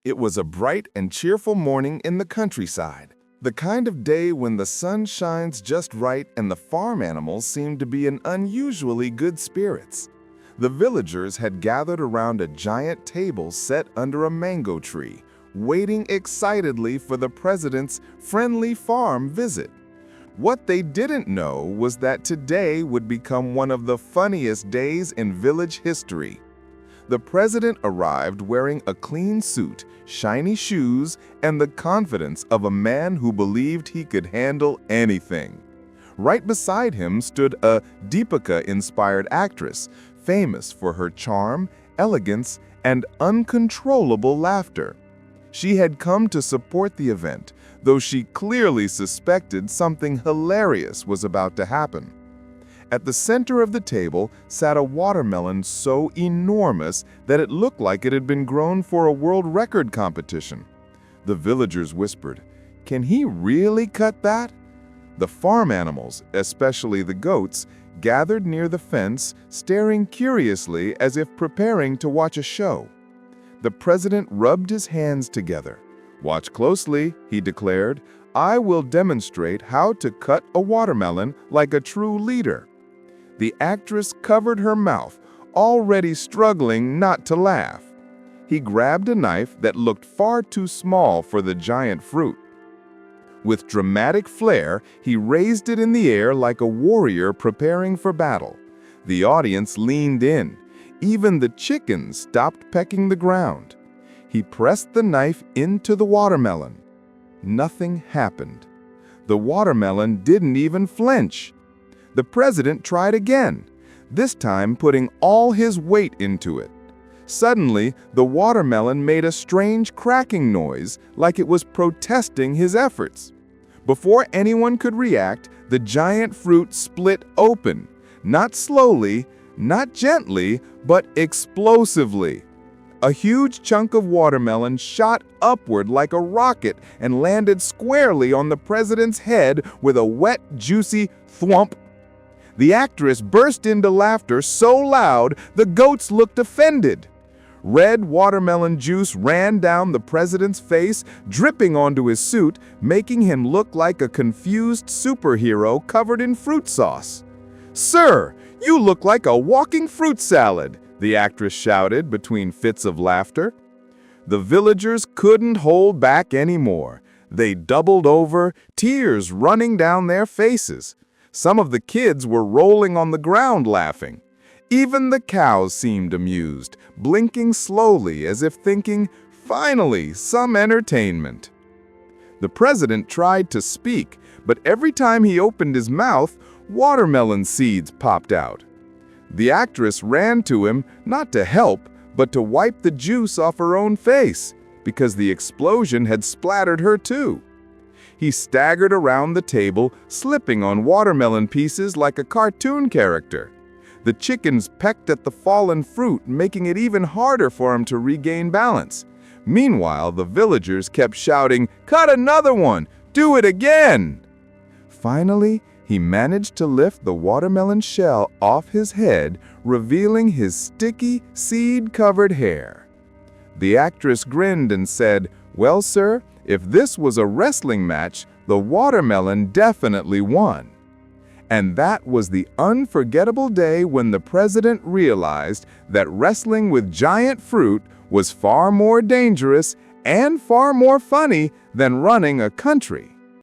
It was a bright and cheerful morning in the countryside, the kind of day when the sun shines just right and the farm animals seem to be in unusually good spirits. The villagers had gathered around a giant table set under a mango tree, waiting excitedly for the president's friendly farm visit. What they didn't know was that today would become one of the funniest days in village history. The president arrived wearing a clean suit, shiny shoes, and the confidence of a man who believed he could handle anything. Right beside him stood a Deepika-inspired actress, famous for her charm, elegance, and uncontrollable laughter. She had come to support the event, though she clearly suspected something hilarious was about to happen. At the center of the table sat a watermelon so enormous that it looked like it had been grown for a world record competition. The villagers whispered, "Can he really cut that?" The farm animals, especially the goats, gathered near the fence, staring curiously as if preparing to watch a show. The president rubbed his hands together. "Watch closely," he declared. "I will demonstrate how to cut a watermelon like a true leader." The actress covered her mouth, already struggling not to laugh. He grabbed a knife that looked far too small for the giant fruit. With dramatic flair, he raised it in the air like a warrior preparing for battle. The audience leaned in. Even the chickens stopped pecking the ground. He pressed the knife into the watermelon. Nothing happened. The watermelon didn't even flinch. The president tried again, this time putting all his weight into it. Suddenly, the watermelon made a strange cracking noise, like it was protesting his efforts. Before anyone could react, the giant fruit split open, not slowly, not gently, but explosively. A huge chunk of watermelon shot upward like a rocket and landed squarely on the president's head with a wet, juicy thwomp. The actress burst into laughter so loud the goats looked offended. Red watermelon juice ran down the president's face, dripping onto his suit, making him look like a confused superhero covered in fruit sauce. "Sir, you look like a walking fruit salad," the actress shouted between fits of laughter. The villagers couldn't hold back anymore. They doubled over, tears running down their faces. Some of the kids were rolling on the ground laughing. Even the cows seemed amused, blinking slowly as if thinking, "Finally, some entertainment." The president tried to speak, but every time he opened his mouth, watermelon seeds popped out. The actress ran to him, not to help, but to wipe the juice off her own face, because the explosion had splattered her too. He staggered around the table, slipping on watermelon pieces like a cartoon character. The chickens pecked at the fallen fruit, making it even harder for him to regain balance. Meanwhile, the villagers kept shouting, "Cut another one! Do it again!" Finally, he managed to lift the watermelon shell off his head, revealing his sticky, seed-covered hair. The actress grinned and said, "Well, sir, if this was a wrestling match, the watermelon definitely won." And that was the unforgettable day when the president realized that wrestling with giant fruit was far more dangerous and far more funny than running a country.